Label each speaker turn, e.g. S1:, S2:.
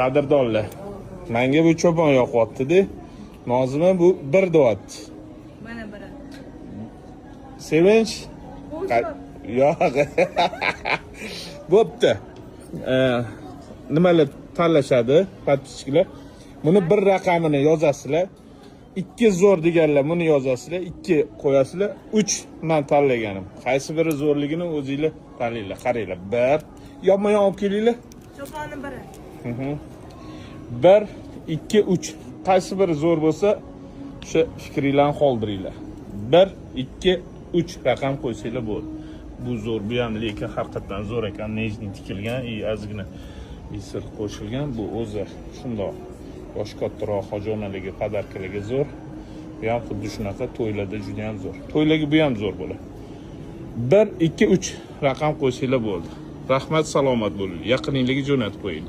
S1: qadrdonlar. Menga bu cho'pon yoqyapti-da. Nozima bu bir deyapti.
S2: Mana biri.
S1: Sevinch? Yo'q. Bo'pti. Nimalar tanlashadi подписчикlar. Buni bir raqamini yozasizlar. 2 zo'r deganlar buni yozasizlar, 2 qo'yasizlar, 3 men tanlaganim. Qaysi biri zo'rligini o'zingizlar tanlaylar. Qaranglar. 1 yonma-yon olib kelinglar.
S2: Cho'ponni biri.
S1: 1 2 3. Qaysi biri zo'r bo'lsa, o'sha fikringlarni qoldiringlar. 1 2 3 raqam qo'ysanglar bo'ldi. Bu zo'r, bu ham lekin haqiqatan zo'r ekan. Nejni tikilgan, ozgina isir qo'shilgan. Bu o'zi shundoq yosh kattaroq hojonalarga, podarkalarga zo'r. Bu ham xuddi shunaqa to'ylarda juda ham zo'r. To'ylarga bu ham zo'r bo'ladi. 1 2 3 raqam qo'ysanglar bo'ldi. Rahmat, salomat bo'ling. Yaqininglarga jo'natib qo'ying.